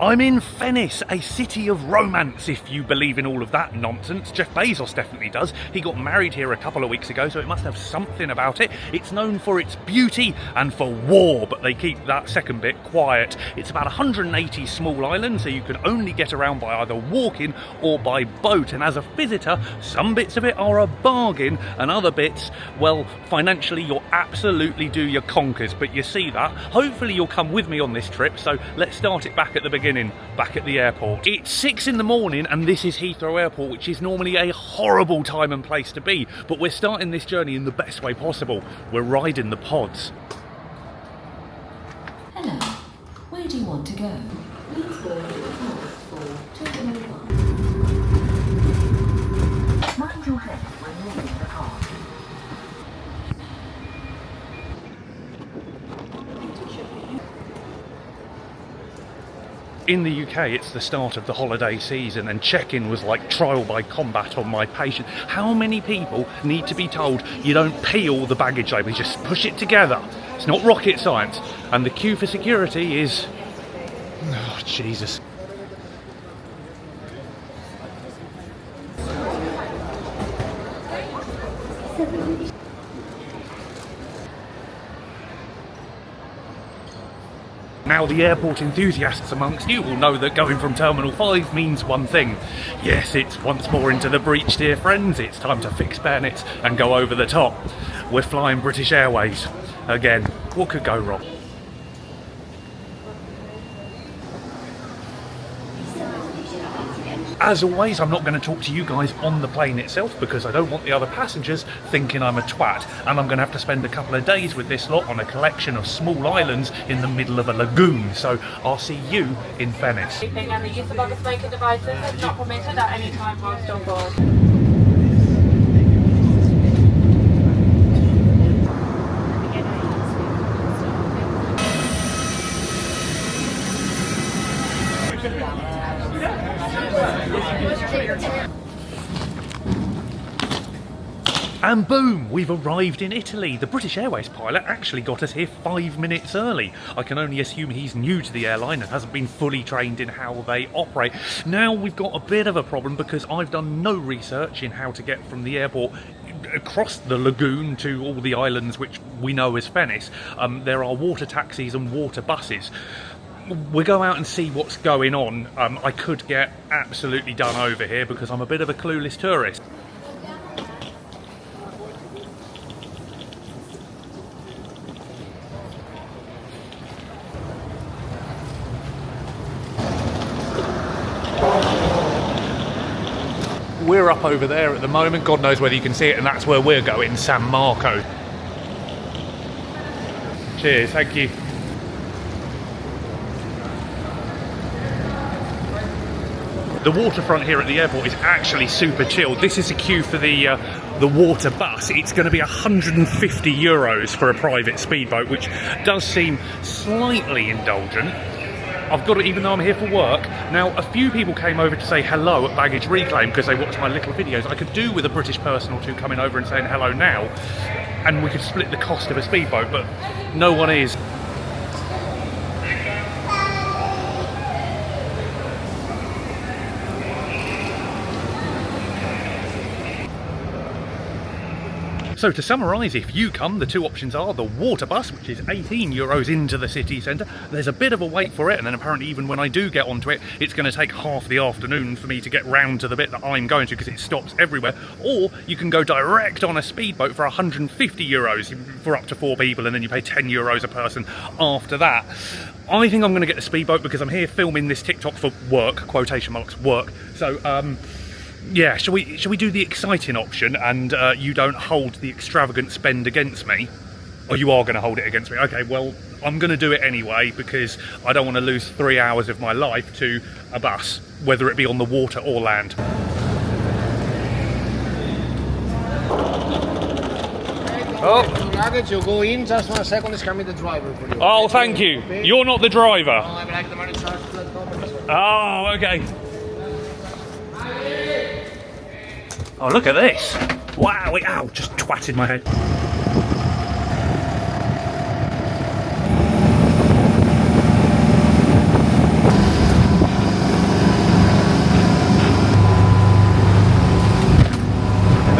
I'm in Venice, a city of romance, if you believe in all of that nonsense. Jeff Bezos definitely does. He got married here a couple of weeks ago, so it must have something about it. It's known for its beauty and for war, but they keep that second bit quiet. It's about 180 small islands, so you can only get around by either walking or by boat. And as a visitor, some bits of it are a bargain, and other bits, well, financially you'll absolutely do your conkers. But you see that. Hopefully you'll come with me on this trip, so let's start it back at the beginning. Back at the airport. It's 6 in the morning and this is Heathrow Airport, which is normally a horrible time and place to be, but we're starting this journey in the best way possible. We're riding the pods. Hello, where do you want to go? Please go to the house for 201. Mind your head when leaving the car. In the UK, it's the start of the holiday season and check-in was like trial by combat on my patience. How many people need to be told you don't peel the baggage label, you just push it together? It's not rocket science. And the queue for security is... oh, Jesus. Now, the airport enthusiasts amongst you will know that going from Terminal 5 means one thing. Yes, it's once more into the breach, dear friends. It's time to fix bayonets and go over the top. We're flying British Airways. Again, what could go wrong? As always, I'm not going to talk to you guys on the plane itself because I don't want the other passengers thinking I'm a twat, and I'm going to have to spend a couple of days with this lot on a collection of small islands in the middle of a lagoon, so I'll see you in Venice. And the use of other smoking devices is not permitted at any time whilst on board. And boom, we've arrived in Italy. The British Airways pilot actually got us here 5 minutes early. I can only assume he's new to the airline and hasn't been fully trained in how they operate. Now we've got a bit of a problem because I've done no research in how to get from the airport across the lagoon to all the islands which we know as Venice. There are water taxis and water buses. We'll go out and see what's going on. I could get absolutely done over here because I'm a bit of a clueless tourist. We're up over there at the moment, God knows whether you can see it, and that's where we're going, San Marco. Cheers, thank you. The waterfront here at the airport is actually super chill. This is a queue for the water bus. It's going to be €150 for a private speedboat, which does seem slightly indulgent. I've got it even though I'm here for work. Now, a few people came over to say hello at Baggage Reclaim because they watched my little videos. I could do with a British person or two coming over and saying hello now, and we could split the cost of a speedboat, but no one is. So to summarise, if you come, the two options are the water bus, which is €18 into the city centre. There's a bit of a wait for it, and then apparently even when I do get onto it, it's going to take half the afternoon for me to get round to the bit that I'm going to because it stops everywhere. Or you can go direct on a speedboat for €150 for up to 4 people, and then you pay €10 a person after that. I think I'm going to get the speedboat because I'm here filming this TikTok for work, quotation marks, work. So, yeah, shall we do the exciting option and you don't hold the extravagant spend against me? Or you are going to hold it against me? Okay, well, I'm going to do it anyway because I don't want to lose 3 hours of my life to a bus, whether it be on the water or land. Oh. Luggage, you go in, just 1 second, is coming the driver for you. Oh, thank you. You're not the driver. No, I'm like the money charge to that company. Oh, okay. Oh, look at this. Wow, ow, just twatted my head.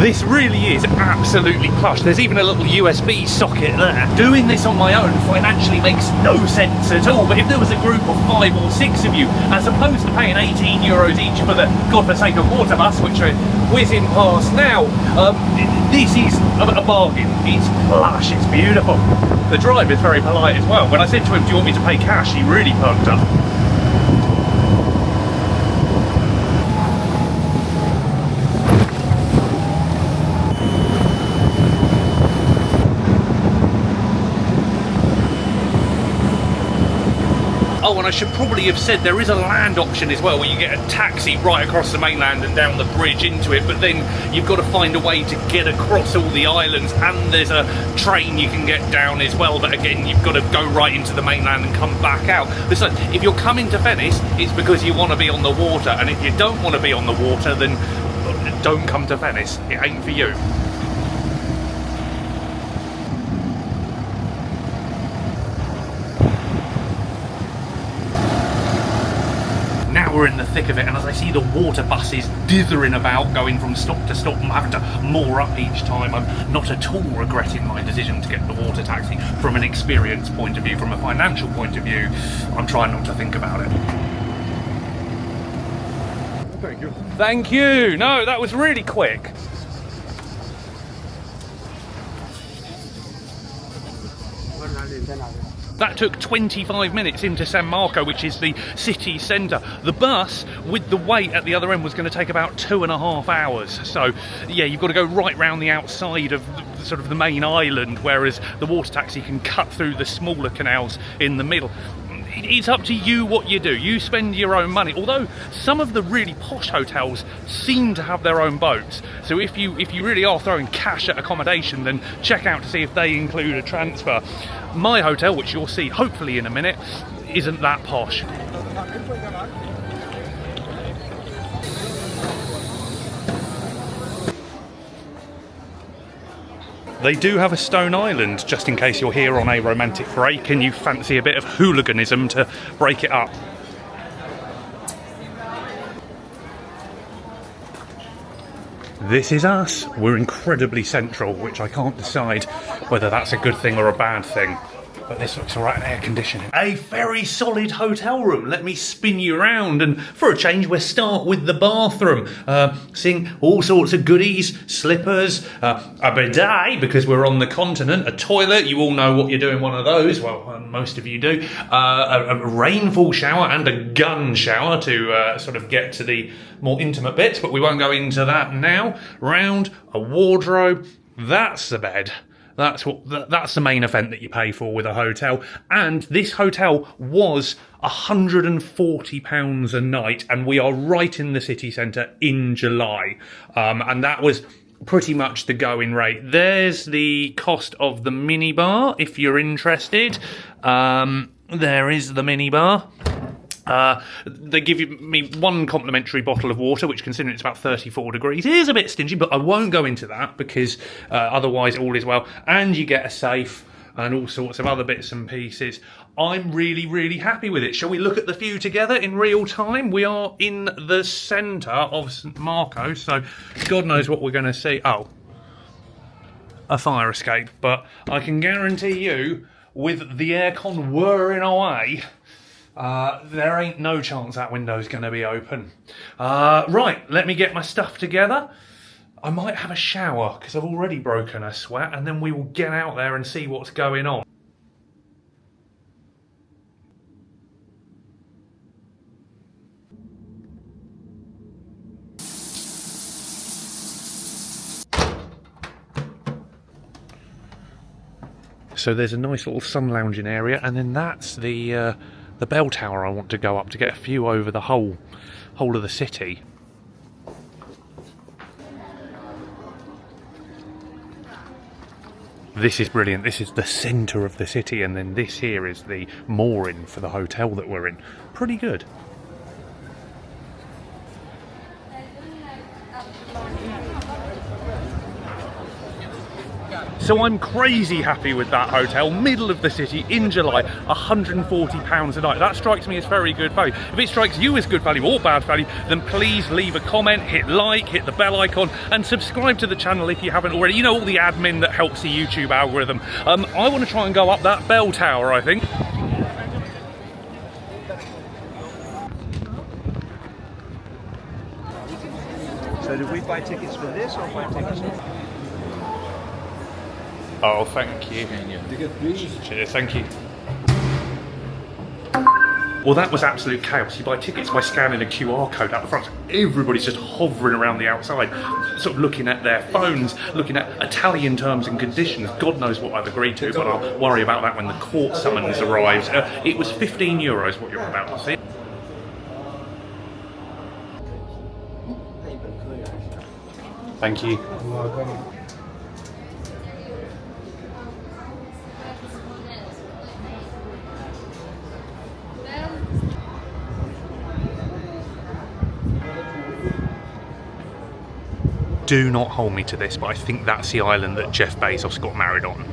This really is absolutely plush. There's even a little USB socket there. Doing this on my own financially makes no sense at all, but if there was a group of 5 or 6 of you, as opposed to paying €18 each for the godforsaken Waterbus, which we're whizzing past now, this is a bargain. It's plush, it's beautiful. The driver is very polite as well. When I said to him, do you want me to pay cash, he really perked up. Oh, and I should probably have said there is a land option as well, where you get a taxi right across the mainland and down the bridge into it, but then you've got to find a way to get across all the islands, and there's a train you can get down as well, but again, you've got to go right into the mainland and come back out. Listen, if you're coming to Venice, it's because you want to be on the water, and if you don't want to be on the water, then don't come to Venice. It ain't for you. Now we're in the thick of it, and as I see the water buses dithering about, going from stop to stop, and having to moor up each time, I'm not at all regretting my decision to get the water taxi. From an experience point of view, from a financial point of view, I'm trying not to think about it. Thank you. Thank you! No, that was really quick. That took 25 minutes into San Marco, which is the city centre. The bus, with the wait at the other end, was going to take about 2.5 hours. So, yeah, you've got to go right round the outside of sort of the main island, whereas the water taxi can cut through the smaller canals in the middle. It's up to you what you do. You spend your own money. Although some of the really posh hotels seem to have their own boats. So if you really are throwing cash at accommodation, then check out to see if they include a transfer. My hotel, which you'll see hopefully in a minute, isn't that posh. They do have a stone island, just in case you're here on a romantic break and you fancy a bit of hooliganism to break it up. This is us. We're incredibly central, which I can't decide whether that's a good thing or a bad thing. But this looks alright in air conditioning. A very solid hotel room. Let me spin you around, and for a change we'll start with the bathroom. Seeing all sorts of goodies, slippers, a bidet because we're on the continent, a toilet, you all know what you do in one of those, well most of you do, a rainfall shower and a gun shower to sort of get to the more intimate bits, but we won't go into that now. Round, a wardrobe, that's the bed. That's the main event that you pay for with a hotel. And this hotel was £140 a night, and we are right in the city centre in July. And that was pretty much the going rate. There's the cost of the minibar, if you're interested. There is the minibar. They give me one complimentary bottle of water, which, considering it's about 34 degrees, is a bit stingy, but I won't go into that because otherwise all is well. And you get a safe and all sorts of other bits and pieces. I'm really, really happy with it. Shall we look at the view together in real time? We are in the centre of St Marco, so God knows what we're going to see. Oh, a fire escape. But I can guarantee you, with the aircon whirring away, there ain't no chance that window's going to be open. Right, let me get my stuff together. I might have a shower because I've already broken a sweat, and then we will get out there and see what's going on. So there's a nice little sun lounging area, and then that's the bell tower I want to go up to get a view over the whole of the city. This is brilliant. This is the centre of the city, and then this here is the mooring for the hotel that we're in. Pretty good. So I'm crazy happy with that hotel, middle of the city in July, £140 a night. That strikes me as very good value. If it strikes you as good value or bad value, then please leave a comment, hit like, hit the bell icon, and subscribe to the channel if you haven't already. You know, all the admin that helps the YouTube algorithm. I want to try and go up that bell tower, I think. So did we buy tickets for this or buy tickets for... Oh, thank you. Cheers, thank you. Well, that was absolute chaos. You buy tickets by scanning a QR code out the front. Everybody's just hovering around the outside, sort of looking at their phones, looking at Italian terms and conditions. God knows what I've agreed to, but I'll worry about that when the court summons arrives. It was €15 what you're about to see. Thank you. Do not hold me to this, but I think that's the island that Jeff Bezos got married on.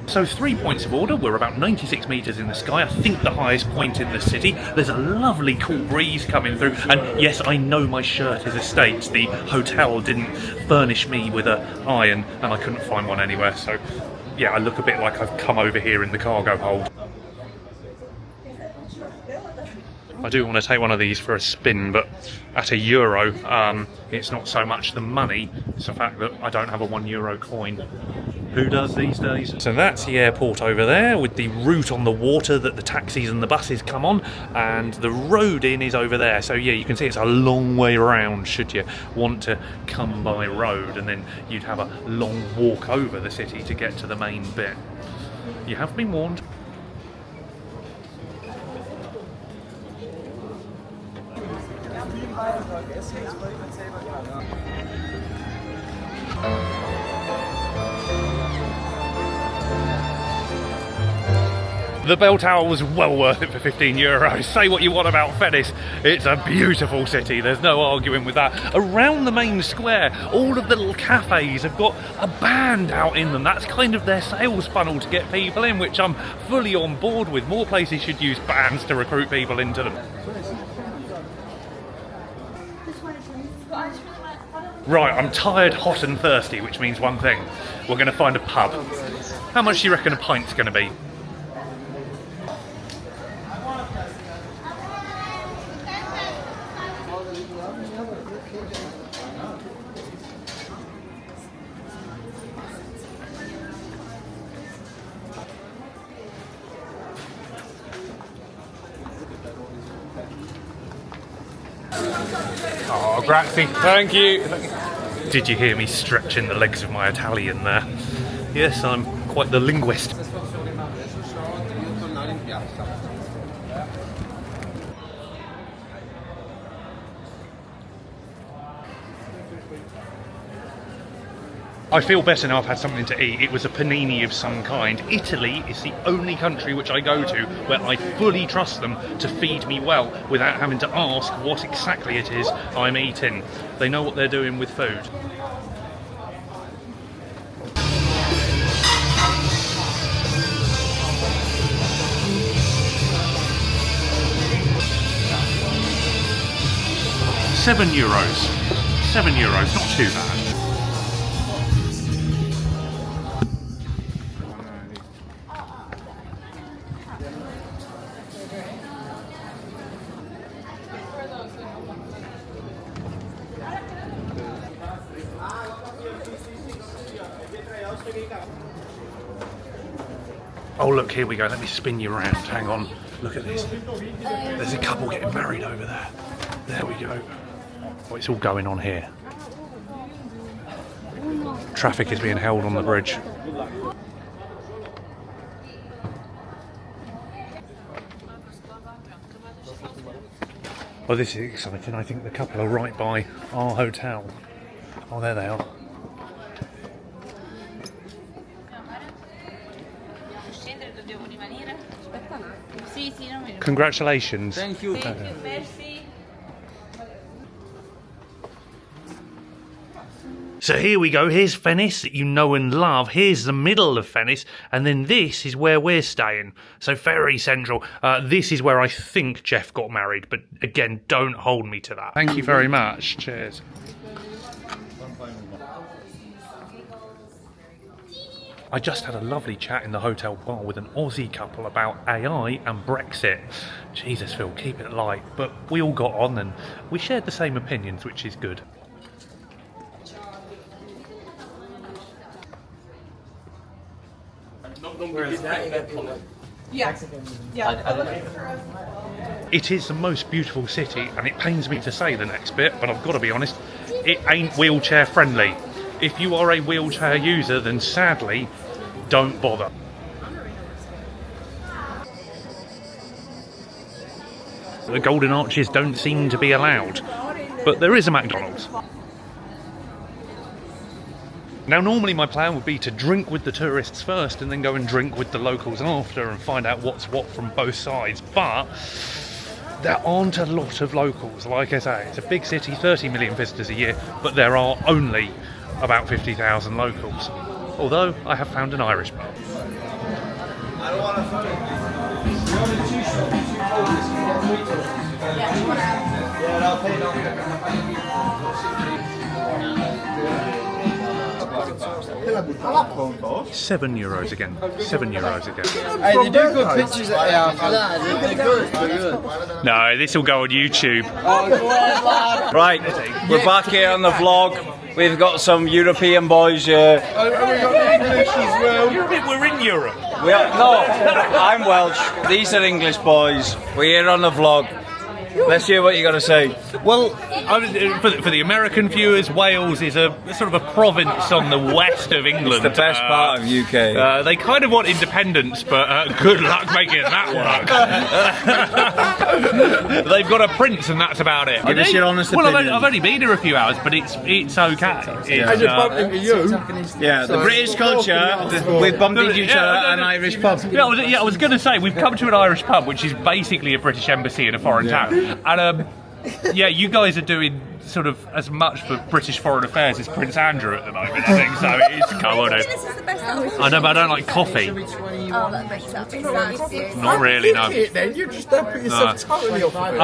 So 3 points of order, we're about 96 metres in the sky, I think the highest point in the city. There's a lovely cool breeze coming through, and yes, I know my shirt is a States. The hotel didn't furnish me with an iron, and I couldn't find one anywhere, so yeah, I look a bit like I've come over here in the cargo hold. I do want to take one of these for a spin, but at €1, it's not so much the money, it's the fact that I don't have a €1 coin. Who does these days? So that's the airport over there with the route on the water that the taxis and the buses come on, and the road in is over there. So yeah, you can see it's a long way around should you want to come by road, and then you'd have a long walk over the city to get to the main bit. You have been warned. The bell tower was well worth it for €15. Say what you want about Venice, it's a beautiful city, there's no arguing with that. Around the main square, all of the little cafes have got a band out in them. That's kind of their sales funnel to get people in, which I'm fully on board with. More places should use bands to recruit people into them. Right, I'm tired, hot and thirsty, which means one thing. We're going to find a pub. How much do you reckon a pint's going to be? Oh, grazie, thank you. Did you hear me stretching the legs of my Italian there? Yes, I'm quite the linguist. I feel better now I've had something to eat. It was a panini of some kind. Italy is the only country which I go to where I fully trust them to feed me well without having to ask what exactly it is I'm eating. They know what they're doing with food. €7. €7, not too bad. Oh look, here we go, let me spin you around, hang on, look at this. There's a couple getting married over there. There we go. Oh, it's all going on here. Traffic is being held on the bridge. Oh, this is exciting. I think the couple are right by our hotel. Oh, there they are. Congratulations. Thank you. Merci. So here we go, here's Venice that you know and love, here's the middle of Venice, and then this is where we're staying. So very central. This is where I think Jeff got married, but again, don't hold me to that. Thank you very much, cheers. I just had a lovely chat in the hotel bar with an Aussie couple about AI and Brexit. Jesus, Phil, keep it light. But we all got on and we shared the same opinions, which is good. It is the most beautiful city, and it pains me to say the next bit, but I've got to be honest, it ain't wheelchair friendly. If you are a wheelchair user, then sadly, don't bother. The Golden Arches don't seem to be allowed, but there is a McDonald's. Now, normally my plan would be to drink with the tourists first and then go and drink with the locals after and find out what's what from both sides, but there aren't a lot of locals. Like I say, it's a big city, 30 million visitors a year, but there are only about 50,000 locals. Although I have found an Irish pub. €7 again. €7 again. Hey, they do good pictures at the outfit. They're good. No, this will go on YouTube. Right, we're back here on the vlog. We've got some European boys here. And we got English as well. We're in Europe. No, I'm Welsh. These are English boys. We're here on the vlog. Let's hear what you got to say. Well, for the American viewers, Wales is a sort of a province on the west of England. It's the best part of UK. They kind of want independence, but good luck making that work. They've got a prince, and that's about it. Give us your honest Well, opinion. I've only been here a few hours, but it's okay. I just bumped into you. Yeah, the British culture. We've bumped into each other at an Irish pub. Yeah, I was going to say, we've come to an Irish pub, which is basically a British embassy in a foreign town. And yeah, you guys are doing sort of as much for British foreign affairs as Prince Andrew at the moment, I think. So it's This is the best outfit. I know, but I don't like coffee. Oh, that makes up. It's nice. Not really, no. Then you just don't put yourself totally off of it.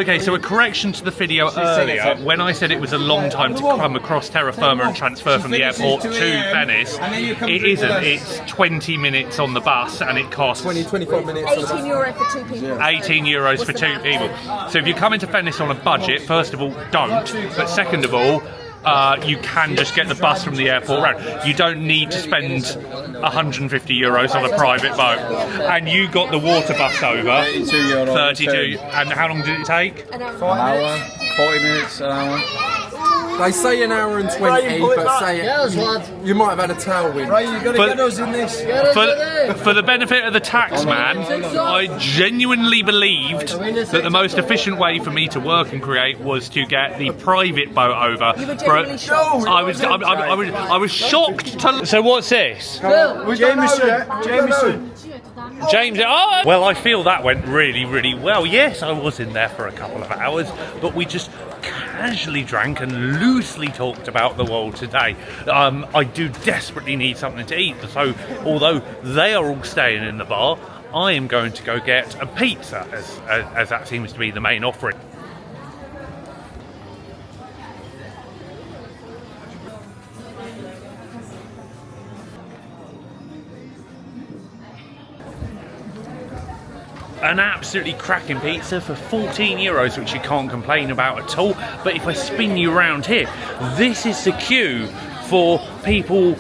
Okay, so a correction to the video earlier. When I said it was a long time to come across terra firma and transfer from the airport to Venice, it isn't. It's 20 minutes on the bus and it costs 25 minutes. €18 for 2 people. €18 for 2 people. So if you come into Venice on a budget, first of all, don't. But second of all, you can just get the bus from the airport round. You don't need to spend €150 on a private boat. And you got the Waterbus over. €32. 32. And how long did it take? An hour, 40 minutes, an hour. They say an hour and 20, but say it. You might have had a tailwind. Right, you gotta get us in this. For the benefit of the tax man, I genuinely believed that the most efficient way for me to work and create was to get the private boat over. You were genuinely shocked. I was shocked to. So what's this? James. Oh, well, I feel that went really, really well. Yes, I was in there for a couple of hours, but we just casually drank and loosely talked about the world today. I do desperately need something to eat, so although they are all staying in the bar, I am going to go get a pizza, as that seems to be the main offering. An absolutely cracking pizza for €14, which you can't complain about at all. But if I spin you around here, this is the queue for people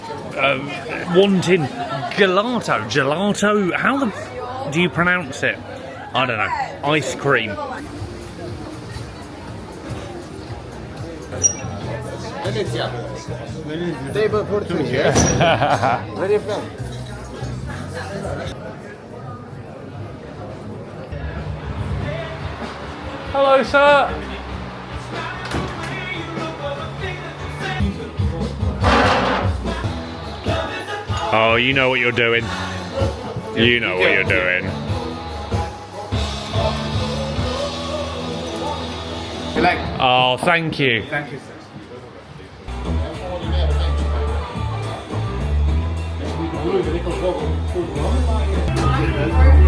wanting gelato. Gelato? How do you pronounce it? I don't know. Ice cream. Table for two, yes? Very well. Hello, sir. Oh, you know what you're doing. You know what you're doing. Oh, thank you. Thank you, sir.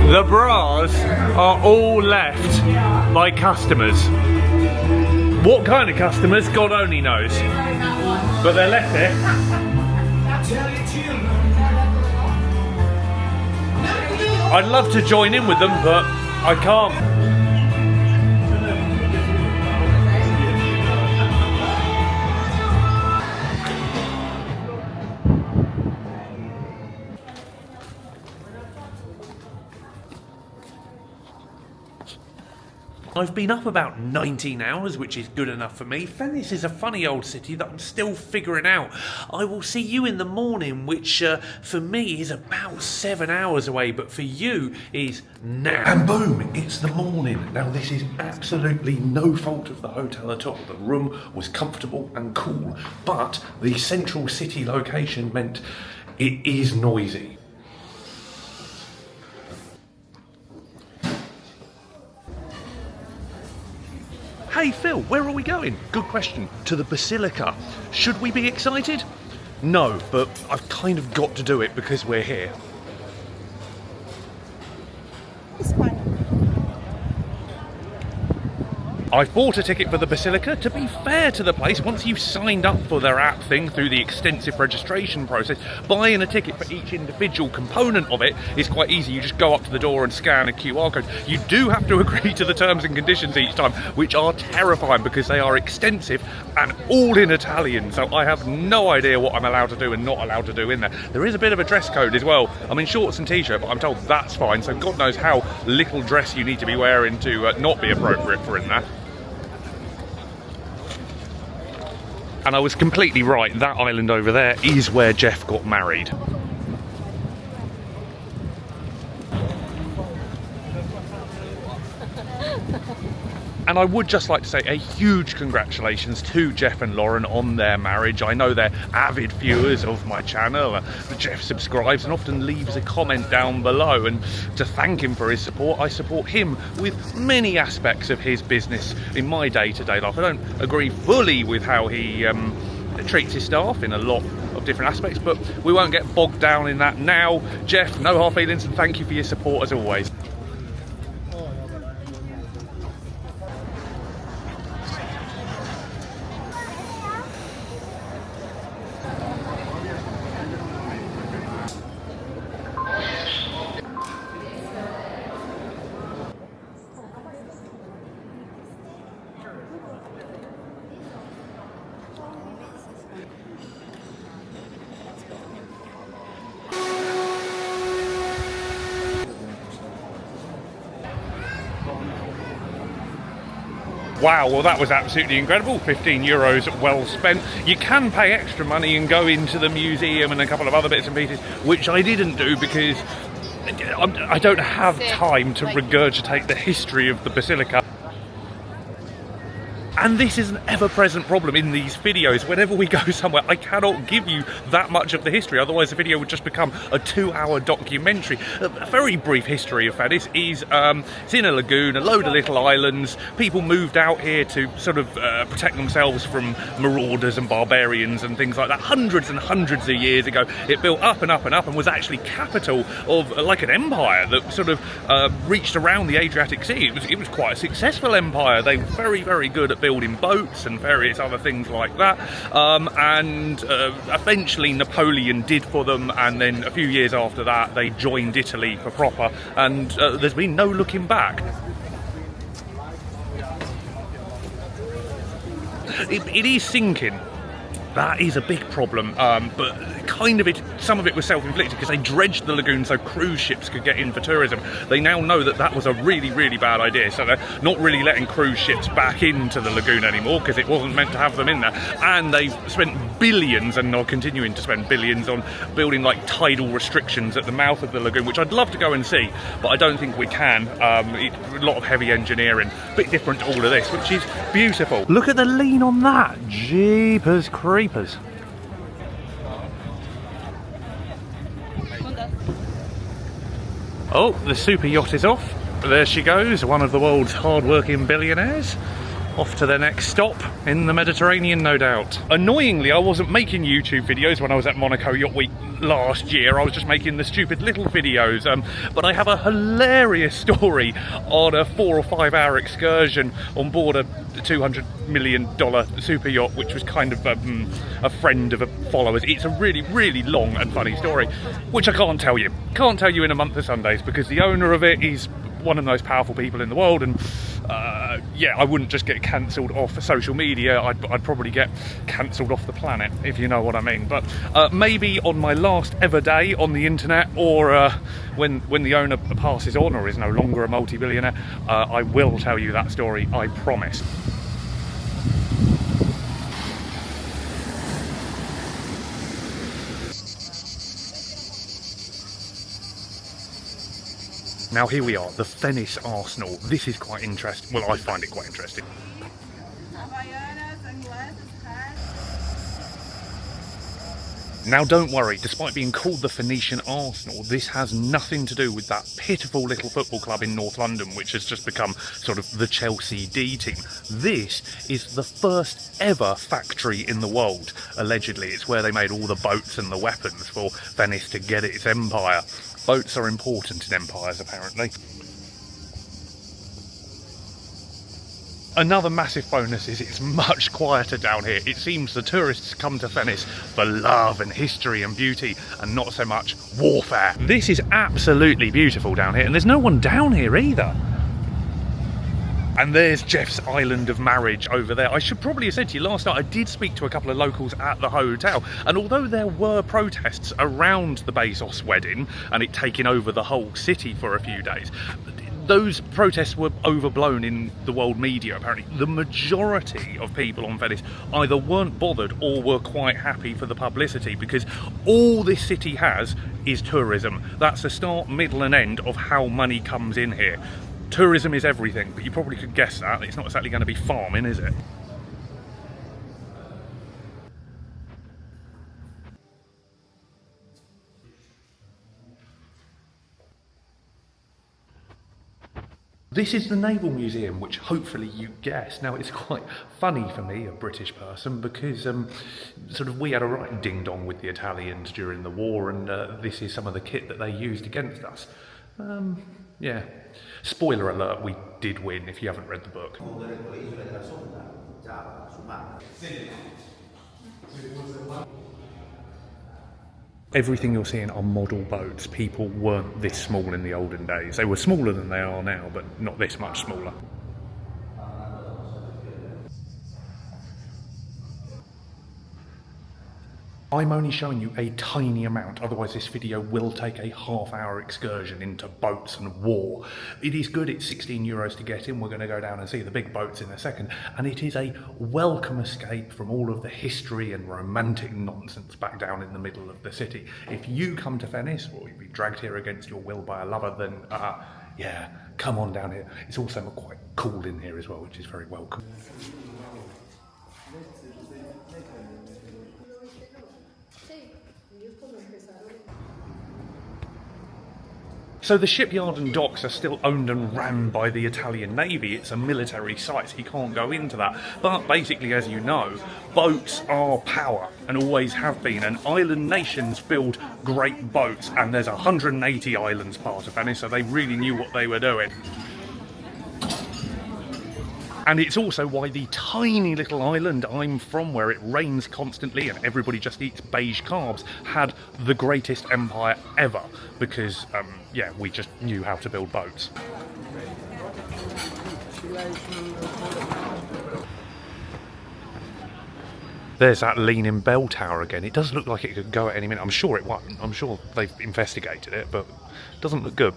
The bras are all left by customers. What kind of customers, God only knows. But they're left here. I'd love to join in with them, but I can't. I've been up about 19 hours, which is good enough for me. Venice is a funny old city that I'm still figuring out. I will see you in the morning, which for me is about 7 hours away, but for you is now. And boom, it's the morning. Now this is absolutely no fault of the hotel at all. The room was comfortable and cool, but the central city location meant it is noisy. Hey Phil, where are we going? Good question. To the Basilica. Should we be excited? No, but I've kind of got to do it because we're here. It's fine. I've bought a ticket for the Basilica. To be fair to the place, once you've signed up for their app thing through the extensive registration process, buying a ticket for each individual component of it is quite easy. You just go up to the door and scan a QR code. You do have to agree to the terms and conditions each time, which are terrifying because they are extensive and all in Italian, so I have no idea what I'm allowed to do and not allowed to do in there. There is a bit of a dress code as well. I'm in shorts and t-shirt, but I'm told that's fine, so God knows how little dress you need to be wearing to not be appropriate for in there. And I was completely right, that island over there is where Jeff got married. And I would just like to say a huge congratulations to Jeff and Lauren on their marriage. I know they're avid viewers of my channel. Jeff subscribes and often leaves a comment down below. And to thank him for his support, I support him with many aspects of his business in my day-to-day life. I don't agree fully with how he treats his staff in a lot of different aspects, but we won't get bogged down in that now. Jeff, no hard feelings, and thank you for your support as always. Wow, well that was absolutely incredible. 15 euros well spent. You can pay extra money and go into the museum and a couple of other bits and pieces, which I didn't do because I don't have time to regurgitate the history of the Basilica. And this is an ever-present problem in these videos. Whenever we go somewhere, I cannot give you that much of the history, otherwise the video would just become a 2-hour documentary. A very brief history of Venice is it's in a lagoon, a load of little islands. People moved out here to sort of protect themselves from marauders and barbarians and things like that. Hundreds and hundreds of years ago, it built up and up and up and was actually capital of like an empire that sort of reached around the Adriatic Sea. It was quite a successful empire. They were very, very good at building boats and various other things like that, and eventually Napoleon did for them, and then a few years after that they joined Italy for proper, and there's been no looking back. It is sinking. That is a big problem, but kind of some of it was self-inflicted because they dredged the lagoon so cruise ships could get in for tourism. They now know that that was a really, really bad idea, so they're not really letting cruise ships back into the lagoon anymore because it wasn't meant to have them in there. And they've spent billions, and are continuing to spend billions, on building like tidal restrictions at the mouth of the lagoon, which I'd love to go and see, but I don't think we can. A lot of heavy engineering, a bit different to all of this, which is beautiful. Look at the lean on that. Jeepers creepers. Oh, the super yacht is off. There she goes, one of the world's hard-working billionaires. Off to their next stop in the Mediterranean, no doubt. Annoyingly, I wasn't making YouTube videos when I was at Monaco Yacht Week last year. I was just making the stupid little videos. But I have a hilarious story on a 4 or 5 hour excursion on board a $200 million super yacht, which was kind of a friend of a follower's. It's a really, really long and funny story, which I can't tell you. Can't tell you in a month of Sundays, because the owner of it is one of the most powerful people in the world, and yeah, I wouldn't just get cancelled off social media, I'd probably get cancelled off the planet, if you know what I mean. But maybe on my last ever day on the internet, or when the owner passes on or is no longer a multi-billionaire, I will tell you that story, I promise. Now here we are, the Venice Arsenal. This is quite interesting. Well, I find it quite interesting. Now don't worry, despite being called the Venetian Arsenal, this has nothing to do with that pitiful little football club in North London, which has just become sort of the Chelsea D team. This is the first ever factory in the world, allegedly. It's where they made all the boats and the weapons for Venice to get its empire. Boats are important in empires, apparently. Another massive bonus is it's much quieter down here. It seems the tourists come to Venice for love and history and beauty, and not so much warfare. This is absolutely beautiful down here, and there's no one down here either. And there's Jeff's Island of Marriage over there. I should probably have said to you last night, I did speak to a couple of locals at the hotel, and although there were protests around the Bezos wedding and it taking over the whole city for a few days, those protests were overblown in the world media, apparently. The majority of people on Venice either weren't bothered or were quite happy for the publicity, because all this city has is tourism. That's the start, middle and end of how money comes in here. Tourism is everything, but you probably could guess that. It's not exactly going to be farming, is it? This is the Naval Museum, which hopefully you guessed. Now, it's quite funny for me, a British person, because sort of we had a right ding-dong with the Italians during the war, and this is some of the kit that they used against us. Yeah. Spoiler alert, we did win, if you haven't read the book. Everything you're seeing are model boats. People weren't this small in the olden days. They were smaller than they are now, but not this much smaller. I'm only showing you a tiny amount, otherwise this video will take a half-hour excursion into boats and war. It is good, it's €16 to get in. We're going to go down and see the big boats in a second, and it is a welcome escape from all of the history and romantic nonsense back down in the middle of the city. If you come to Venice, or you'll be dragged here against your will by a lover, then yeah, come on down here. It's also quite cool in here as well, which is very welcome. So the shipyard and docks are still owned and ran by the Italian Navy. It's a military site, so you can't go into that. But basically, as you know, boats are power and always have been. And island nations build great boats, and there's 180 islands part of Venice, so they really knew what they were doing. And it's also why the tiny little island I'm from, where it rains constantly and everybody just eats beige carbs, had the greatest empire ever. Because, yeah, we just knew how to build boats. There's that leaning bell tower again. It does look like it could go at any minute. I'm sure it won't. I'm sure they've investigated it, but it doesn't look good.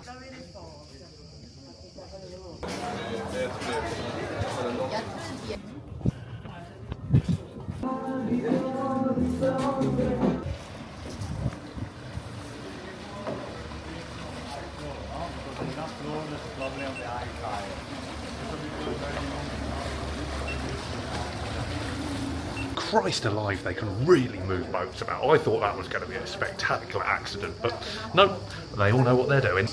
Christ alive, they can really move boats about. I thought that was going to be a spectacular accident, but no, they all know what they're doing.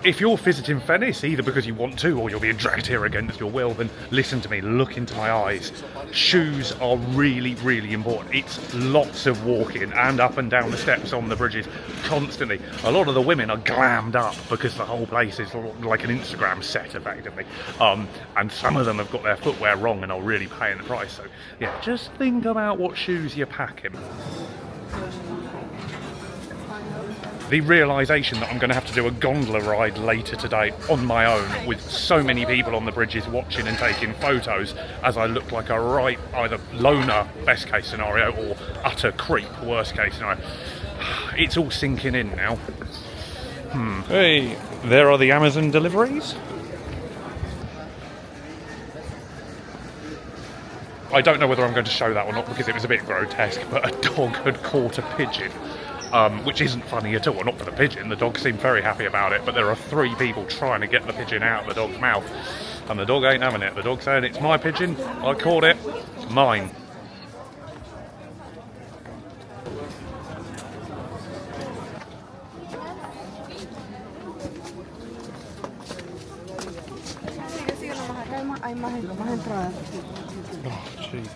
If you're visiting Venice, either because you want to or you're being dragged here against your will, then listen to me, look into my eyes. Shoes are really, really important. It's lots of walking and up and down the steps on the bridges constantly. A lot of the women are glammed up because the whole place is like an Instagram set, effectively. And some of them have got their footwear wrong and are really paying the price. So, yeah, just think about what shoes you're packing. The realisation that I'm going to have to do a gondola ride later today on my own with so many people on the bridges watching and taking photos as I look like a right either loner, best case scenario, or utter creep, worst case scenario. It's all sinking in now. Hey, there are the Amazon deliveries. I don't know whether I'm going to show that or not because it was a bit grotesque, but a dog had caught a pigeon. Which isn't funny at all, not for the pigeon. The dog seemed very happy about it, but there are 3 people trying to get the pigeon out of the dog's mouth, and the dog ain't having it. The dog's saying, it's my pigeon, I caught it, it's mine. Oh, Jesus.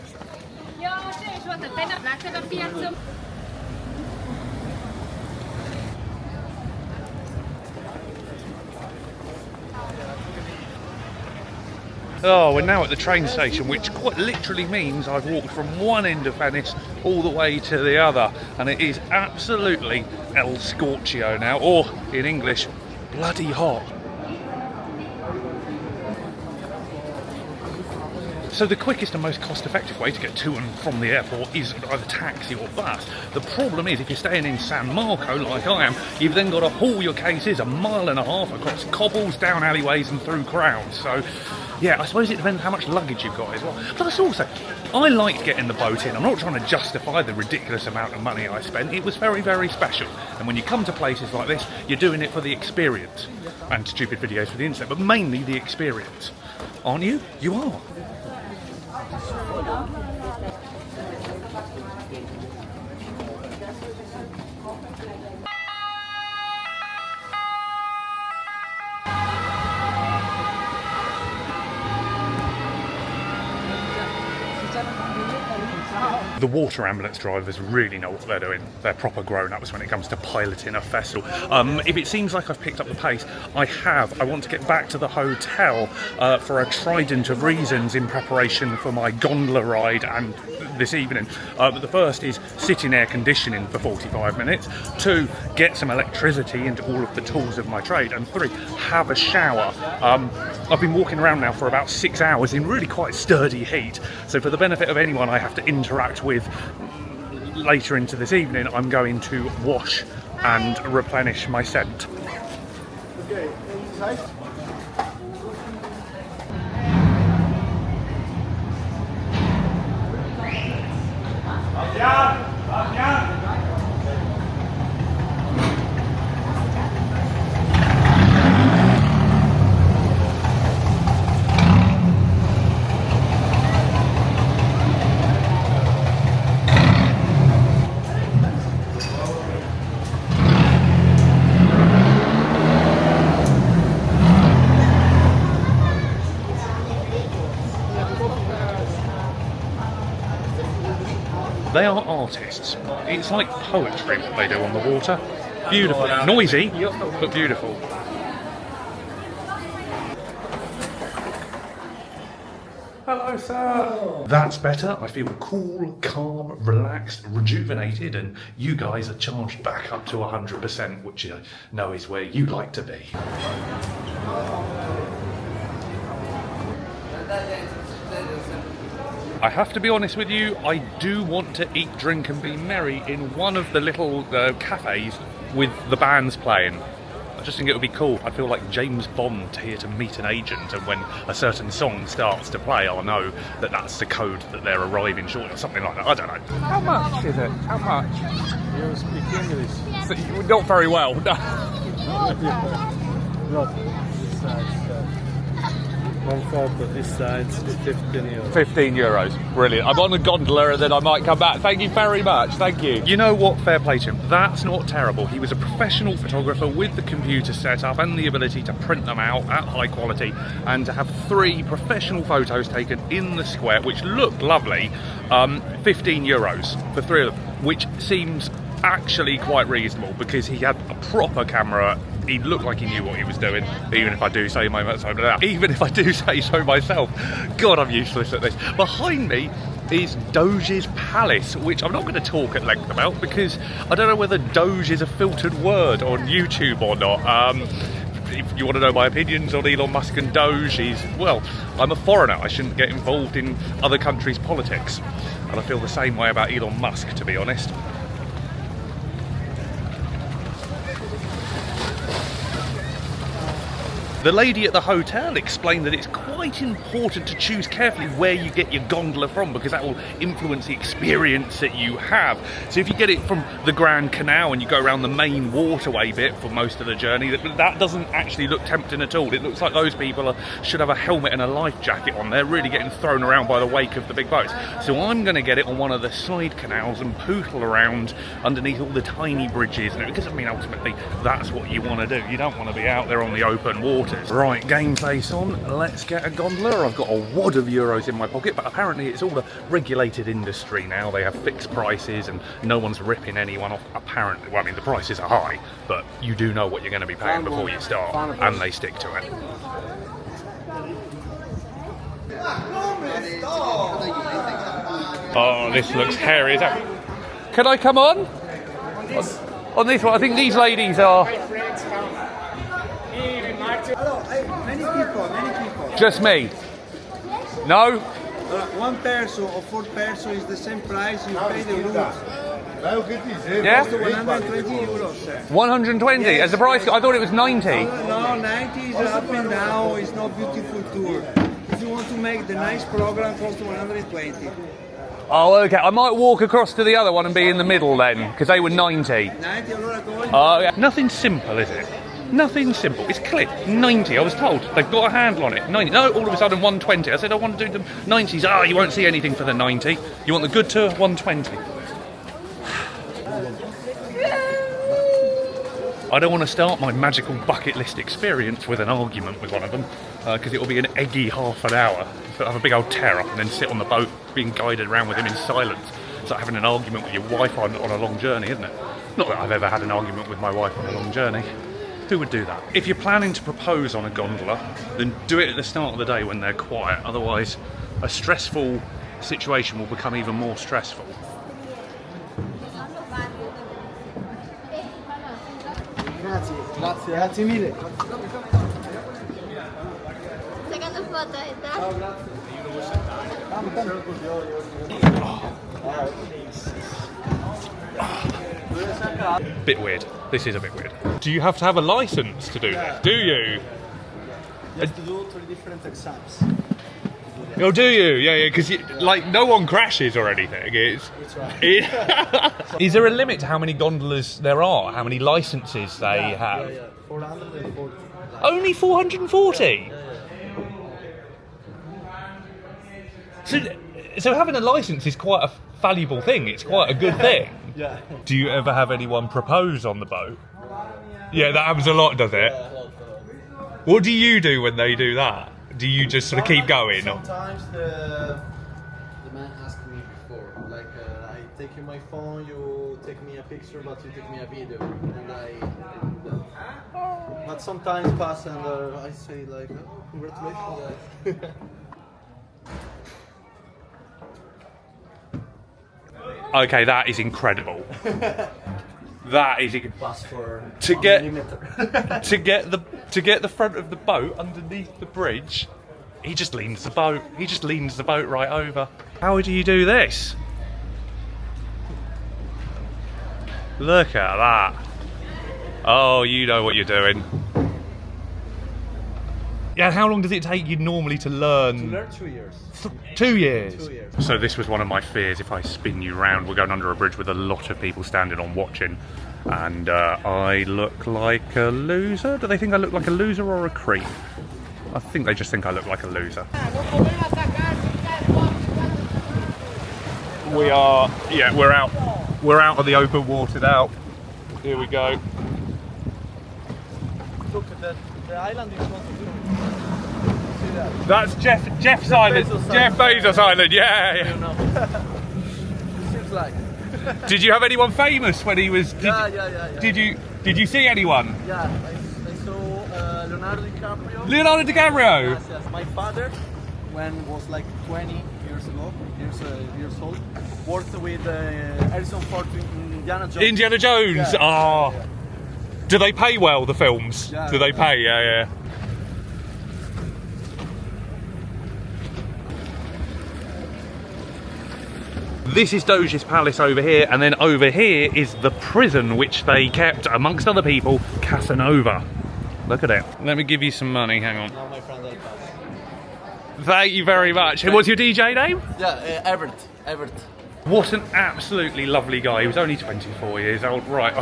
Oh, we're now at the train station, which quite literally means I've walked from one end of Venice all the way to the other, and it is absolutely El Scorchio now, or in English, bloody hot. So the quickest and most cost-effective way to get to and from the airport is either taxi or bus. The problem is, if you're staying in San Marco, like I am, you've then got to haul your cases 1.5 miles across cobbles, down alleyways and through crowds. So, yeah, I suppose it depends how much luggage you've got as well. Plus also, I liked getting the boat in. I'm not trying to justify the ridiculous amount of money I spent. It was very, very special. And when you come to places like this, you're doing it for the experience. And stupid videos for the internet, but mainly the experience. Aren't you? You are. The water ambulance drivers really know what they're doing. They're proper grown-ups when it comes to piloting a vessel. If it seems like I've picked up the pace, I have. I want to get back to the hotel for a trident of reasons in preparation for my gondola ride and this evening. But the first is sit in air conditioning for 45 minutes. 2, get some electricity into all of the tools of my trade. And 3, have a shower. I've been walking around now for about 6 hours in really quite sturdy heat. So for the benefit of anyone I have to interact with later into this evening, I'm going to wash and replenish my scent. Okay, inside. They are artists. It's like poetry what they do on the water. Beautiful. Noisy, but beautiful. Hello, sir. That's better. I feel cool, calm, relaxed, rejuvenated, and you guys are charged back up to 100%, which I know is where you like to be. I have to be honest with you, I do want to eat, drink and be merry in one of the little cafes with the bands playing. I just think it would be cool. I feel like James Bond here to meet an agent, and when a certain song starts to play, I'll know that that's the code that they're arriving shortly, or something like that. I don't know. How much is it? How much? You speak English. So, not very well. Not this side. One photo, this side, 15 euros. 15 euros. Brilliant. I'm on the gondola and then I might come back. Thank you very much. Thank you. You know what? Fair play to him. That's not terrible. He was a professional photographer with the computer set up and the ability to print them out at high quality and to have 3 professional photos taken in the square, which looked lovely. 15 euros for 3 of them, which seems actually quite reasonable because he had a proper camera. He looked like he knew what he was doing, even if I do say so myself. God, I'm useless at this. Behind me is Doge's Palace, which I'm not going to talk at length about because I don't know whether Doge is a filtered word on YouTube or not. If you want to know my opinions on Elon Musk and Doge, well, I'm a foreigner. I shouldn't get involved in other countries' politics. And I feel the same way about Elon Musk, to be honest. The lady at the hotel explained that it's quite important to choose carefully where you get your gondola from because that will influence the experience that you have. So if you get it from the Grand Canal and you go around the main waterway bit for most of the journey, that doesn't actually look tempting at all. It looks like those people should have a helmet and a life jacket on. They're really getting thrown around by the wake of the big boats. So I'm going to get it on one of the side canals and poodle around underneath all the tiny bridges. Because, I mean, ultimately, that's what you want to do. You don't want to be out there on the open water. Right, game face on, let's get a gondola. I've got a wad of euros in my pocket, but apparently it's all a regulated industry now. They have fixed prices and no one's ripping anyone off, apparently. Well, I mean, the prices are high, but you do know what you're going to be paying before you start, and they stick to it. Oh, this looks hairy. Is that... Can I come on? On this one? I think these ladies are... Many people. Just me? No? One person or 4 persons is the same price, you pay the route. Yeah? 120 euros. 120? As the price? I thought it was 90. No, 90 is up and down, it's not beautiful tour. If you want to make the nice program, costs 120. Oh, okay. I might walk across to the other one and be in the middle then, because they were 90. 90, allora go. Oh, yeah. Nothing simple, is it? Nothing simple. It's click. 90. I was told. They've got a handle on it. 90. No, all of a sudden 120. I said I want to do the 90s. Ah, you won't see anything for the 90. You want the good tour? 120. I don't want to start my magical bucket list experience with an argument with one of them, because it will be an eggy half an hour. So have a big old tear up and then sit on the boat being guided around with him in silence. It's like having an argument with your wife on a long journey, isn't it? Not that I've ever had an argument with my wife on a long journey. Who would do that? If you're planning to propose on a gondola, then do it at the start of the day when they're quiet. Otherwise, a stressful situation will become even more stressful. Grazie mille. Seconda foto, Bit weird. This is a bit weird. Do you have to have a license to do this? Do you? You have to do 3 different exams. Oh, do you? Yeah, because like no one crashes or anything. That's right. Is there a limit to how many gondolas there are? How many licenses they have? Yeah. 440. Only 440? So having a license is quite a valuable thing. It's quite a good thing. Yeah. Do you ever have anyone propose on the boat? Yeah, that happens a lot, does it? What do you do when they do that? Do you just sort of keep going? Sometimes the man asked me before, like I take you my phone, you take me a picture, but you take me a video, and I do that. But sometimes pass and I say like, oh, congratulations. Okay, that is incredible. That is Pass for to get to get the front of the boat underneath the bridge. He just leans the boat. He just leans the boat right over. How do you do this? Look at that. Oh, you know what you're doing. Yeah, how long does it take you normally to learn? To learn 2 years. 2 years? 2 years. So this was one of my fears. If I spin you round, we're going under a bridge with a lot of people standing on watching. And I look like a loser? Do they think I look like a loser or a creep? I think they just think I look like a loser. We are, yeah, we're out. We're out of the open water now. Here we go. Look at that. The island is not blue. See that? That's Jeff's Island. Jeff Bezos Island, yeah. You know. It seems like. Did you have anyone famous when he was? Yeah. Did you see anyone? Yeah, I saw Leonardo DiCaprio. Leonardo DiCaprio. Yes. My father, when was like 20 years old, worked with Harrison Ford in Indiana Jones. Indiana Jones. Yeah. Oh. Yeah. Do they pay well, the films? Yeah. Do they pay? Yeah. This is Doge's Palace over here, and then over here is the prison which they kept, amongst other people, Casanova. Look at it. Let me give you some money, hang on. Now my friend help us. Thank you very much. What's your DJ name? Yeah, Everett. What an absolutely lovely guy. He was only 24 years old. Right,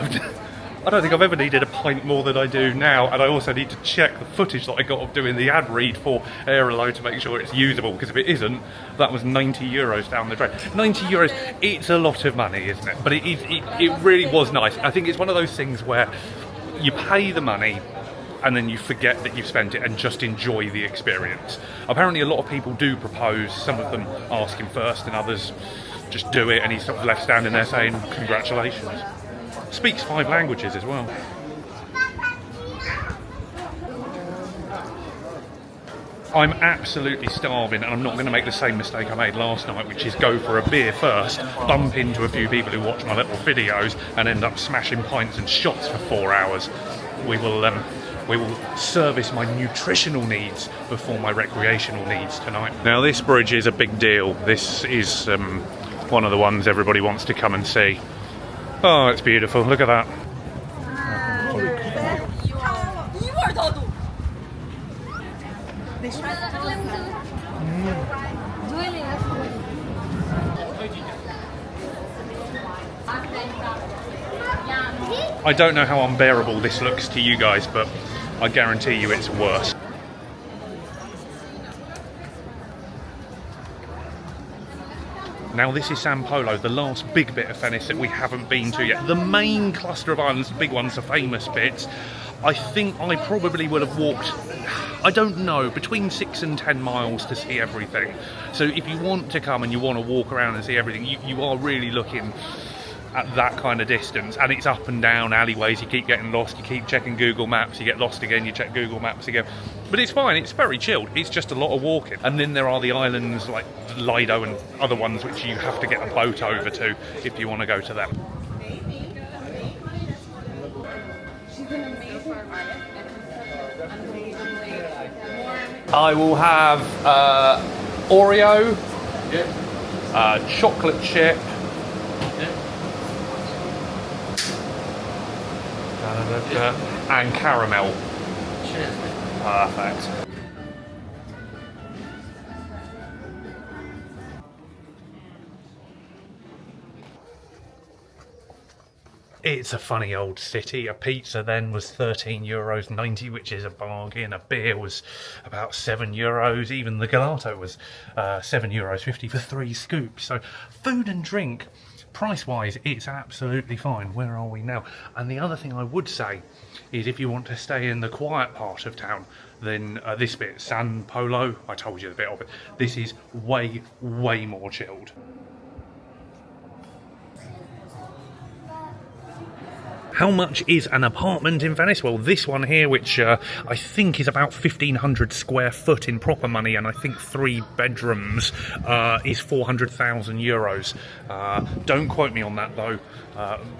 I don't think I've ever needed a pint more than I do now, and I also need to check the footage that I got of doing the ad read for Aerolo to make sure it's usable, because if it isn't, that was 90 euros down the drain. 90 euros, it's a lot of money, isn't it? But it really was nice. I think it's one of those things where you pay the money and then you forget that you've spent it and just enjoy the experience. Apparently a lot of people do propose, some of them ask him first and others just do it, and he's sort of left standing there saying congratulations. Speaks 5 languages as well. I'm absolutely starving, and I'm not going to make the same mistake I made last night, which is go for a beer first, bump into a few people who watch my little videos, and end up smashing pints and shots for 4 hours. We will service my nutritional needs before my recreational needs tonight. Now this bridge is a big deal. This is one of the ones everybody wants to come and see. Oh, it's beautiful. Look at that. I don't know how unbearable this looks to you guys, but I guarantee you it's worse. Now this is San Polo, the last big bit of Venice that we haven't been to yet. The main cluster of islands, the big ones, the famous bits. I think I probably would have walked, I don't know, between 6 and 10 miles to see everything. So if you want to come and you want to walk around and see everything, you are really looking at that kind of distance, and it's up and down alleyways. You keep getting lost, you keep checking Google Maps, you get lost again, you check Google Maps again, but it's fine, it's very chilled. It's just a lot of walking. And then there are the islands like Lido and other ones which you have to get a boat over to if you want to go to them. I will have Oreo, chocolate chip, and caramel. Cheers. Perfect. It's a funny old city. A pizza then was €13.90, which is a bargain. A beer was about €7. Even the gelato was €7.50 for 3 scoops. So food and drink, price-wise, it's absolutely fine. Where are we now? And the other thing I would say is if you want to stay in the quiet part of town, then this bit, San Polo, I told you the bit of it, this is way, way more chilled. How much is an apartment in Venice? Well, this one here, which I think is about 1,500 square foot in proper money, and I think 3 bedrooms, is 400,000 euros. Don't quote me on that though.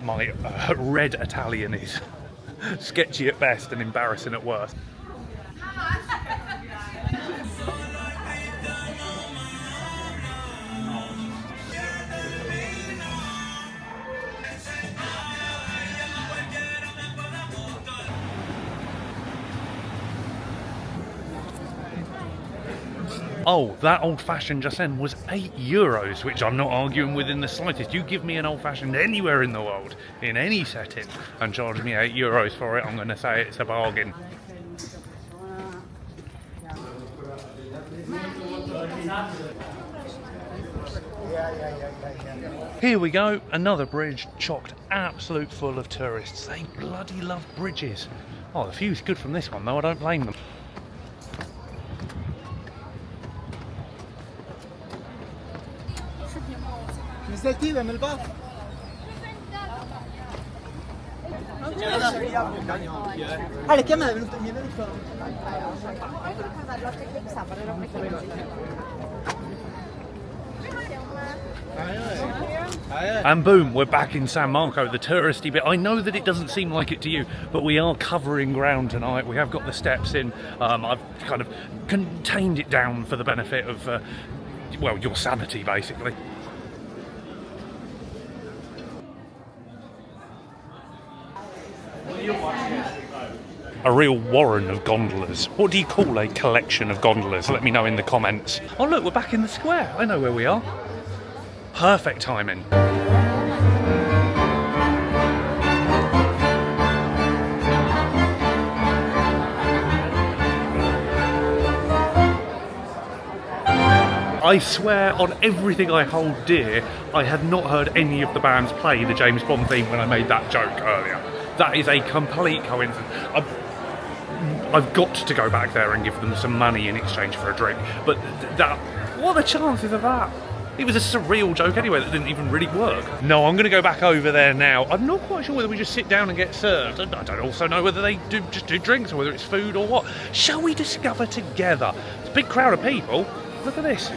My red Italian is sketchy at best and embarrassing at worst. Oh, that old-fashioned just then was €8, which I'm not arguing with in the slightest. You give me an old-fashioned anywhere in the world, in any setting, and charge me €8 for it, I'm going to say it's a bargain. Here we go, another bridge chocked absolute full of tourists. They bloody love bridges. Oh, the view's good from this one though, I don't blame them. And boom, we're back in San Marco, the touristy bit. I know that it doesn't seem like it to you, but we are covering ground tonight. We have got the steps in. I've kind of contained it down for the benefit of, well, your sanity, basically. A real warren of gondolas. What do you call a collection of gondolas? Let me know in the comments. Oh look, we're back in the square. I know where we are. Perfect timing. I swear on everything I hold dear, I had not heard any of the bands play the James Bond theme when I made that joke earlier. That is a complete coincidence. I've got to go back there and give them some money in exchange for a drink. But that, what are the chances of that? It was a surreal joke anyway that didn't even really work. No, I'm going to go back over there now. I'm not quite sure whether we just sit down and get served. I don't also know whether they just do drinks or whether it's food or what. Shall we discover together? It's a big crowd of people. Look at this.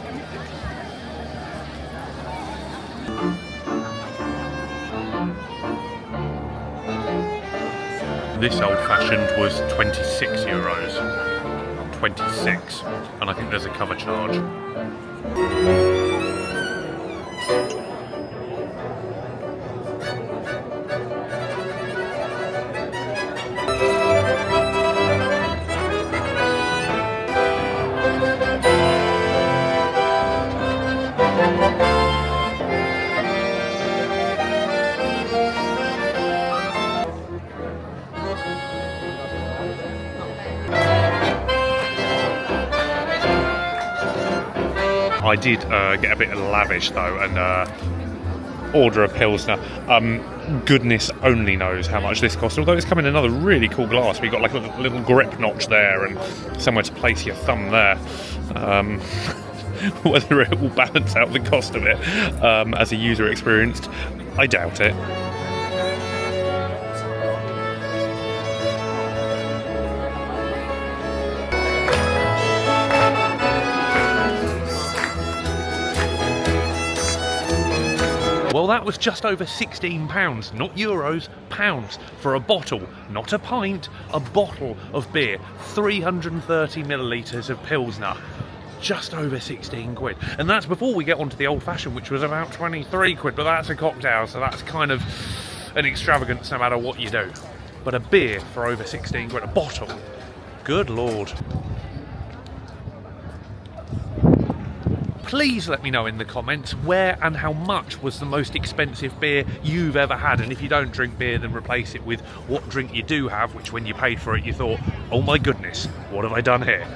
This old-fashioned was €26. 26. And I think there's a cover charge. I did get a bit lavish though and order a Pilsner. Goodness only knows how much this cost, although it's come in another really cool glass. We've got like a little grip notch there and somewhere to place your thumb there. Whether it will balance out the cost of it as a user experience, I doubt it. Well, that was just over £16, not euros, pounds, for a bottle, not a pint, a bottle of beer, 330 millilitres of Pilsner. Just over 16 quid. And that's before we get onto the old-fashioned, which was about 23 quid, but that's a cocktail, so that's kind of an extravagance no matter what you do. But a beer for over 16 quid, a bottle. Good Lord. Please let me know in the comments where and how much was the most expensive beer you've ever had, and if you don't drink beer then replace it with what drink you do have, which when you paid for it you thought, oh my goodness, what have I done here?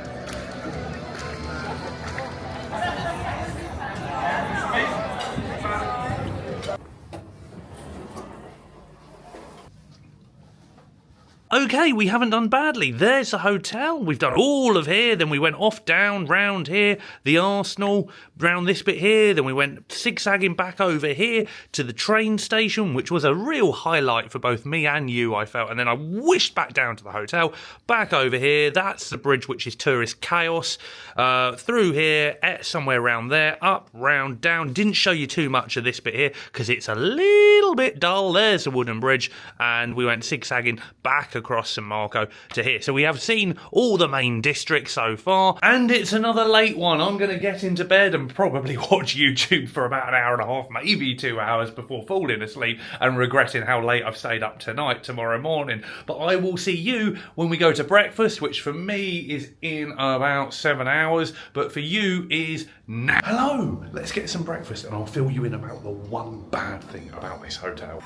Okay, we haven't done badly. There's the hotel. We've done all of here. Then we went off, down, round here, the Arsenal, round this bit here. Then we went zigzagging back over here to the train station, which was a real highlight for both me and you, I felt. And then I whished back down to the hotel, back over here. That's the bridge, which is tourist chaos. Through here, somewhere around there, up, round, down. Didn't show you too much of this bit here because it's a little bit dull. There's the wooden bridge. And we went zigzagging back across San Marco to here. So we have seen all the main districts so far, and it's another late one. I'm going to get into bed and probably watch YouTube for about an hour and a half, maybe 2 hours before falling asleep and regretting how late I've stayed up tonight, tomorrow morning. But I will see you when we go to breakfast, which for me is in about 7 hours, but for you is now. Hello, let's get some breakfast and I'll fill you in about the one bad thing about this hotel.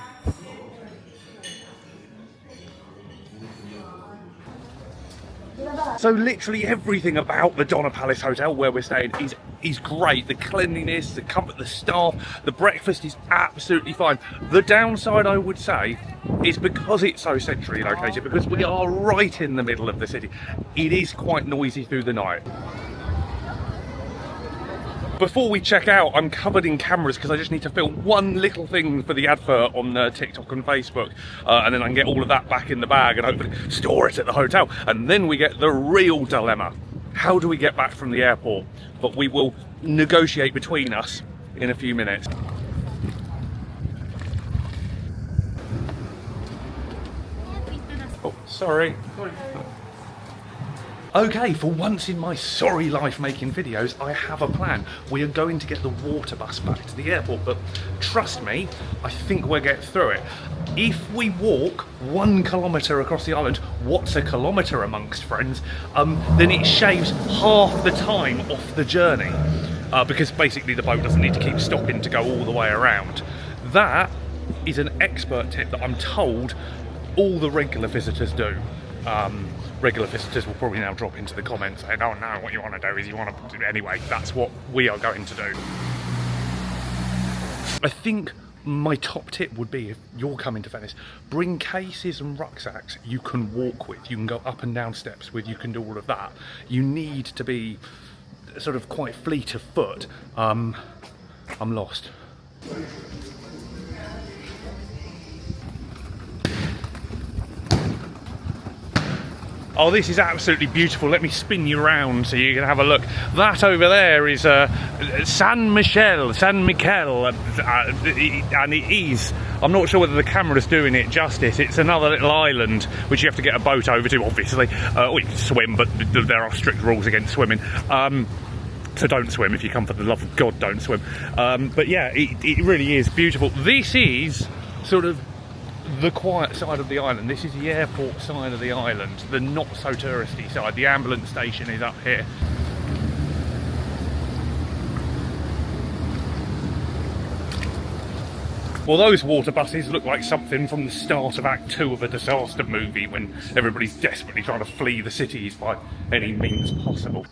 So literally everything about the Donna Palace Hotel where we're staying is great. The cleanliness, the comfort, the staff, the breakfast is absolutely fine. The downside, I would say, is because it's so centrally located, because we are right in the middle of the city, it is quite noisy through the night. Before we check out, I'm covered in cameras because I just need to film one little thing for the advert on TikTok and Facebook, and then I can get all of that back in the bag and hopefully store it at the hotel. And then we get the real dilemma. How do we get back from the airport? But we will negotiate between us in a few minutes. Oh, sorry. Okay, for once in my sorry life making videos, I have a plan. We are going to get the water bus back to the airport, but trust me, I think we'll get through it. If we walk 1 kilometre across the island, what's a kilometre amongst friends, then it shaves half the time off the journey, because basically the boat doesn't need to keep stopping to go all the way around. That is an expert tip that I'm told all the regular visitors do. Regular visitors will probably now drop into the comments saying, oh no, what you want to do is you want to do it anyway. That's what we are going to do. I think my top tip would be, if you're coming to Venice, bring cases and rucksacks you can walk with, you can go up and down steps with, you can do all of that. You need to be sort of quite fleet of foot. I'm lost. Oh, this is absolutely beautiful. Let me spin you around so you can have a look. That over there is San Michele, and it is, I'm not sure whether the camera's doing it justice. It's another little island which you have to get a boat over to, obviously. Or you can swim, but there are strict rules against swimming. So don't swim. If you come for the love of God, don't swim. But yeah, it really is beautiful. This is sort of the quiet side of the island. This is the airport side of the island, the not so touristy side. The ambulance station is up here. Well, those water buses look like something from the start of Act 2 of a disaster movie, when everybody's desperately trying to flee the cities by any means possible.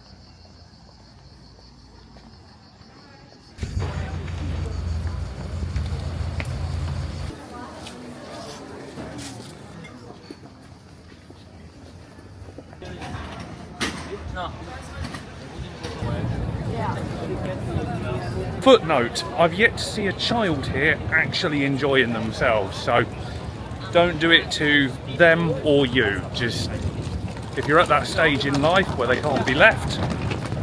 Footnote, I've yet to see a child here actually enjoying themselves, so don't do it to them or you. Just, if you're at that stage in life where they can't be left,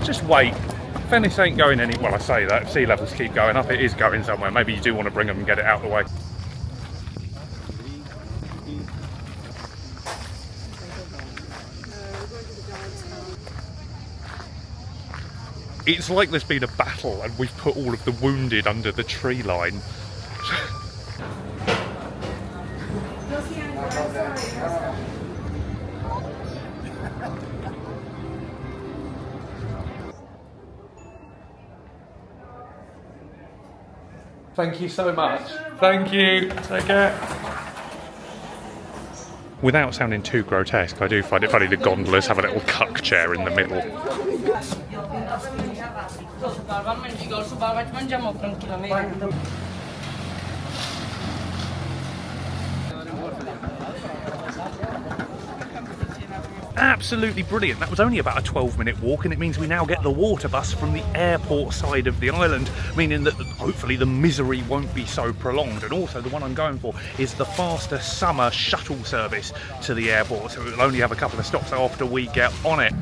just wait. Venice ain't going any, well, I say that, if sea levels keep going up, it is going somewhere. Maybe you do want to bring them and get it out of the way. It's like there's been a battle and we've put all of the wounded under the tree line. Thank you so much. Thank you. Take care. Without sounding too grotesque, I do find it funny the gondolas have a little cuck chair in the middle. absolutely brilliant. That was only about a 12-minute walk, and it means we now get the water bus from the airport side of the island, meaning that hopefully the misery won't be so prolonged. And also the one I'm going for is the faster summer shuttle service to the airport, so it will only have a couple of stops after we get on it.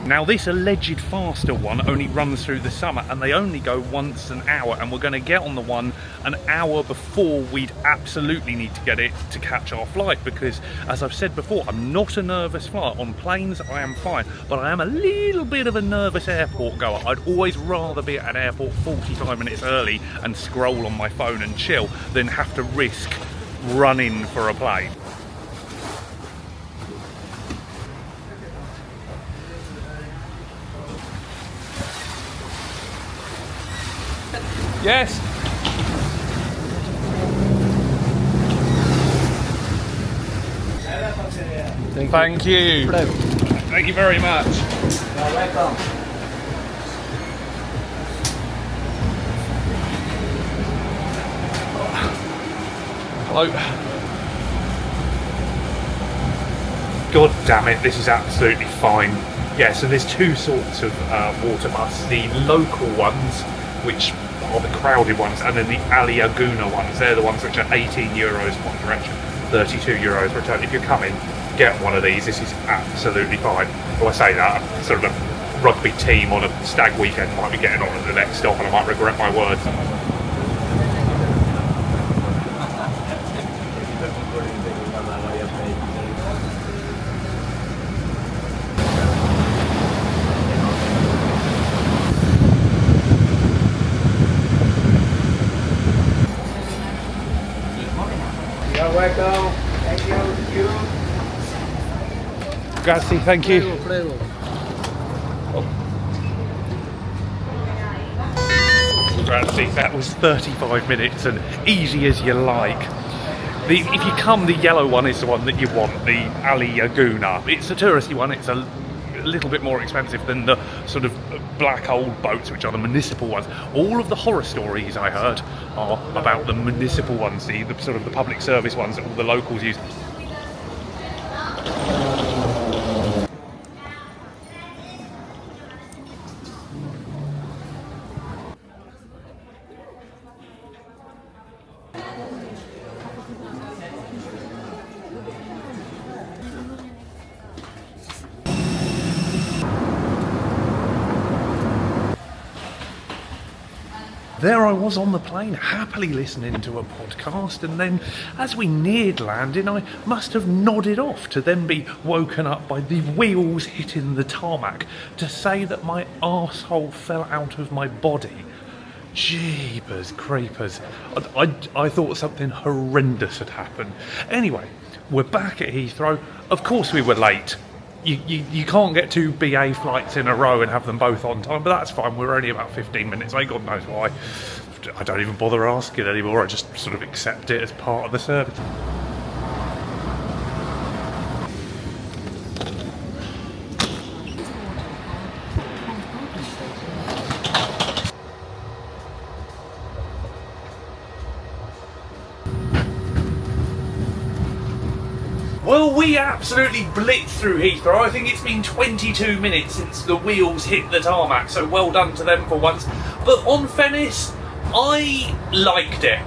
Now this alleged faster one only runs through the summer, and they only go once an hour, and we're going to get on the one an hour before we'd absolutely need to get it to catch our flight, because as I've said before, I'm not a nervous flyer. On planes I am fine, but I am a little bit of a nervous airport goer. I'd always rather be at an airport 45 minutes early and scroll on my phone and chill than have to risk running for a plane. Yes. Thank you. Thank you very much. You're welcome. Hello. God damn it, this is absolutely fine. Yeah, so there's two sorts of water bus. The local ones, which are the crowded ones, and then the Lagoon ones. They're the ones which are €18 one direction, €32 return. If you're coming, get one of these. This is absolutely fine. Well, I say that, sort of a rugby team on a stag weekend might be getting on at the next stop, and I might regret my words. You're welcome. Thank you. Grazie, thank you. Grazie, that was 35 minutes and easy as you like. If you come, the yellow one is the one that you want, the Lagoon. It's a touristy one, it's a little bit more expensive than the sort of black old boats, which are the municipal ones. All of the horror stories I heard are about the municipal ones, the sort of the public service ones that all the locals use. There I was on the plane, happily listening to a podcast, and then as we neared landing, I must have nodded off to then be woken up by the wheels hitting the tarmac to say that my arsehole fell out of my body. Jeepers creepers. I thought something horrendous had happened. Anyway, we're back at Heathrow. Of course we were late. You can't get two BA flights in a row and have them both on time, but that's fine. We're only about 15 minutes late, God knows why. I don't even bother asking anymore, I just sort of accept it as part of the service. Well, we absolutely blitzed through Heathrow. I think it's been 22 minutes since the wheels hit the tarmac, so well done to them for once. But on Venice, I liked it.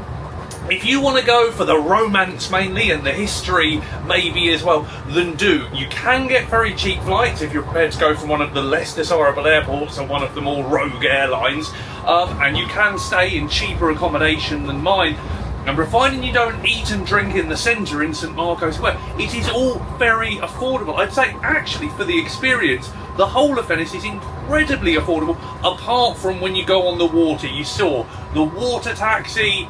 If you want to go for the romance mainly and the history maybe as well, then do. You can get very cheap flights if you're prepared to go from one of the less desirable airports or one of the more rogue airlines, and you can stay in cheaper accommodation than mine. And providing you don't eat and drink in the centre in St Marco Square, it is all very affordable. I'd say actually for the experience, the whole of Venice is incredibly affordable, apart from when you go on the water. You saw the water taxi,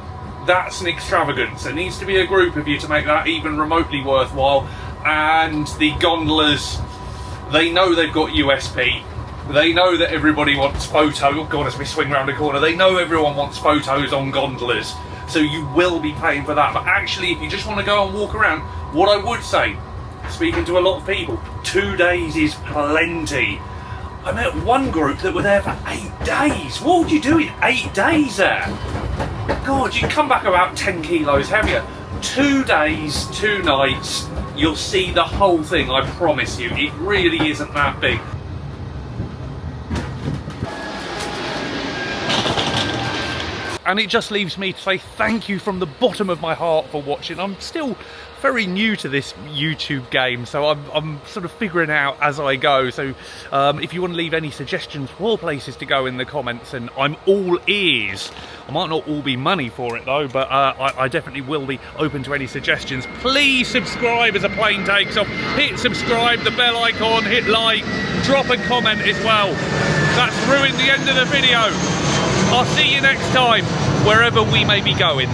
that's an extravagance. There needs to be a group of you to make that even remotely worthwhile. And the gondolas, they know they've got USP. They know that everybody wants photos. Oh God, as we swing around the corner, they know everyone wants photos on gondolas. So you will be paying for that. But actually, if you just want to go and walk around, what I would say, speaking to a lot of people, 2 days is plenty. I met one group that were there for 8 days. What would you do in 8 days there? God, you'd come back about 10 kilos heavier. 2 days, 2 nights, you'll see the whole thing, I promise you. It really isn't that big. And it just leaves me to say thank you from the bottom of my heart for watching. I'm still very new to this YouTube game, so I'm sort of figuring out as I go. So if you want to leave any suggestions for places to go in the comments, and I'm all ears. I might not all be money for it though, but I definitely will be open to any suggestions. Please subscribe as a plane takes off. Hit subscribe, the bell icon, hit like, drop a comment as well. That's ruined the end of the video. I'll see you next time, wherever we may be going.